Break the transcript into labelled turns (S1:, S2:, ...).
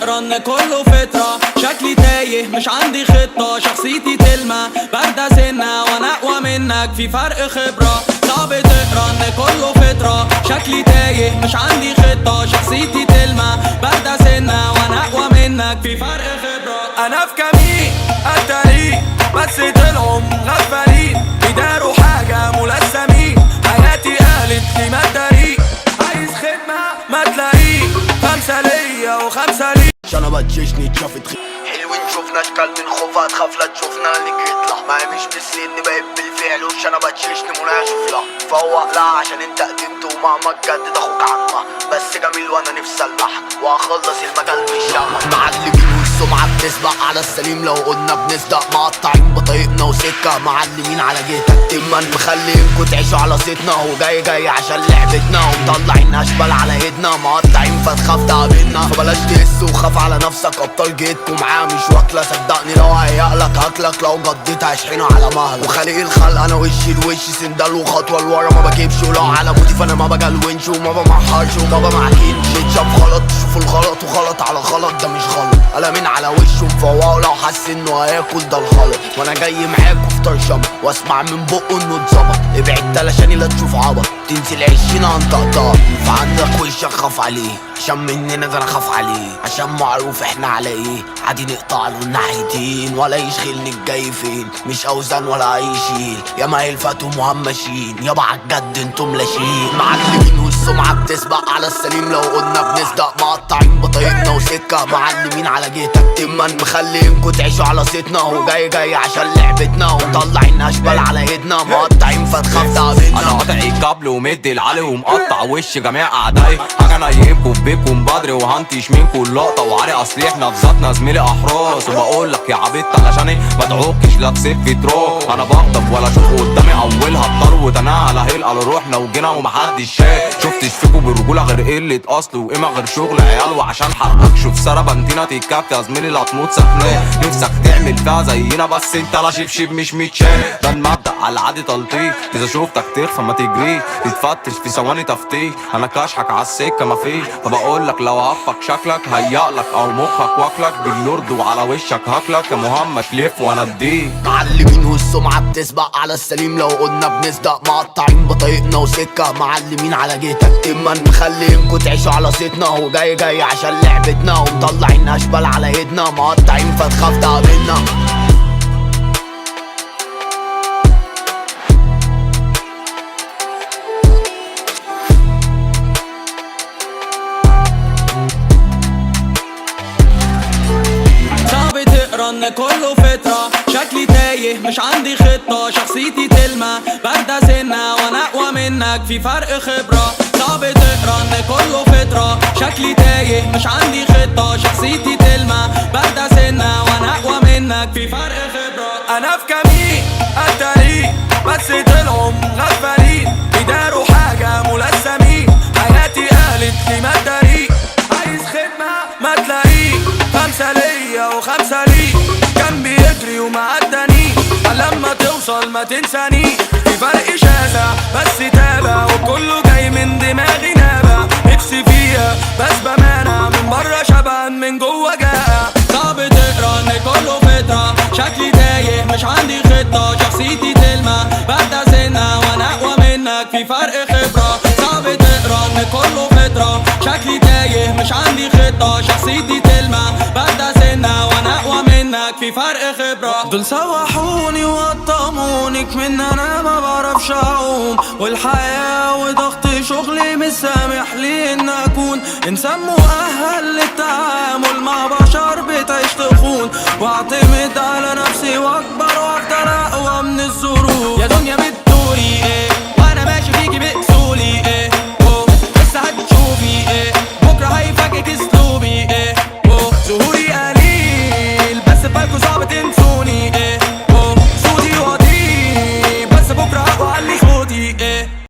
S1: رن كله فترة، شكلي تايه مش عندي خطة، شخصيتي تلمع باردة سنة وانا اقوى منك في فرق خبرة. صعب تقرا ان كله فترة، شكلي تايه مش عندي خطة، شخصيتي تلمع باردة سنة وانا اقوى منك في فرق خبرة. انا في كمين الطريق بس طلعوا مغفلين، بيداروا حاجة ملثمين، حياتي قالت لي ما تداري، عايز خدمة ما تلاقيه، 5 ليا و5 ليك.
S2: عشان بتشيشني اتشافت حلوين شوفنا اشكال من خوفها تخاف لا تشوفنا اللي يطلع، ما هي مش بالسن بقيت بالفعل، وش انا بتشيشني مناشف لا فوق لا عشان انت قدمت ومهما تجدد اخوك عمه، بس جميل وانا نفسي المحك واخلص المجال مش لما معلمين والسمعه بتسبق على السليم، لو قلنا بنصدق مقطعين بطريقنا وسكه معلمين على جيتك تمن مخلينكوا تعيشوا على صيتنا، وجاي عشان لعبتنا ومطلعين اشبال على ايدنا مقطعين فتخاف تقابلنا، فبلاش تقس وخاف على نفسك ابطال جيتكم معاه مش واكله، صدقني لو هيقلك هاكلك لو جديت هشحنه على مهلك، وخالق الخلق انا وشي الوش سندال وخطوه لورا ما بجيبش، ولو على موتي فانا ما بجلونش وما بمحرش وما بمعكنش، اتشاف غلط تشوفوا الغلط وغلط على غلط ده مش غلط، قلمين على وشه مفوقه لو حس انه هياكل ده الغلط، وانا جاي معاكوا في طرشمه واسمع من بقه انه اتظبط، ابعد تلاشاني لا تشوف عبط تنزل عشينا هنطقطق، فعندك وشك خاف عليه عشان مننا ده انا خاف عليه، عشان معروف احنا على ايه عادي نقطع له الناحيتين، ولا يشغلني الجاي فين مش اوزان ولا يشيل، يا ما يلفتوا مهمشين يابا عالجد انتم لاشين، معلمين والسمعه بتسبق على السليم، لو قلنا بنصدق مقطعين بطريقنا وسكه معلمين على جيتك تمن مخلينكوا تعيشوا على صيتنا، وجاي عشان لعبتنا ومطلعين اشبال على ايدنا مقطعين فتخاف تقابلنا،
S3: انا قاطع الكابل ومدي العلي ومقطع وش جميع اعدائي، حاجه نايمكوا في بيتكم بدري وهنتش منكوا اللقطه، وعاري اصل احنا في ذاتنا زميلي احراس، وبقولك يا عبيط علشاني ما تعوكش لا تسيب في تروح، انا بغضب ولا اشوف قدامي اولها الطر تناهى لا هيلقى روحنا وجينا ومحدش شاف، شفتش فيكوا برجوله غير قله اصل وقيمه غير شغل عيال، وعشان حقك شوف سربنتينا تتكفي يا زميلي لا تموت سفلان، نفسك تعمل فيها زينا بس انت لا شبشب مش متشاف، ده المبدأ على العادي تلطيف، اذا شفتك تخفى ما تجريش تتفتش في ثواني تفتيش، انا كاشحك على السكه مفيش، فبقولك لو هفك شكلك هيقلك او مخك واكلك باللورد وعلى وشك هاكلك يا مهمش لف وانا اديك،
S2: معلمين والسمعه بتسبق على السليم، لو قلنا بنصدق مقطعين بطريقنا وسكه معلمين على جيتك تمن مخلينكوا تعيشوا على صيتنا، وجاي عشان لعبتنا ومطلعين اشبال على ايدنا مقطعين فتخاف تقابلنا.
S1: ان كله فترة، شكلي تايه مش عندي خطة، شخصيتي تلمع باردة سنة وانا اقوى منك في فرق خبرة. صعب تقرا ان كله فترة، شكلي تايه مش عندي خطة، شخصيتي تلمع باردة سنة وانا اقوى منك في فرق خبرة. انا في كمين الطريق بس طلعوا مغفلين، بيداروا حاجة ملثمين، حياتي قالت لي ما تداري، عايز خدمة ما تلاقيه، 5 ليا و5 ليك، كان بيجري وما عداني، لما توصل ما تنساني، في فرق شاسع بس تابع، وكله جاي من دماغي نابع، نفسي فيها بس بمانع، من بره شبعان من جوه جائع. صعب تقرا ان كله فترة، شكلي تايه مش عندي خطة، شخصيتي تلمع باردة سنة وانا اقوى منك في فرق خبرة. صعب تقرا ان كله فترة، شكلي تايه مش عندي خطة، شخصيتي تلمع باردة سنة وانا اقوى منك في فرق خبرة. دول سوحوني وقطموني كمن انا ما بعرفش اعوم، والحياة وضغط شغلي مش سامح لي ان اكون انسان مؤهل للتعامل مع بشر بتعيش تخون، واعتمد على نفسي واكبر وافضل اقوى من الظروف.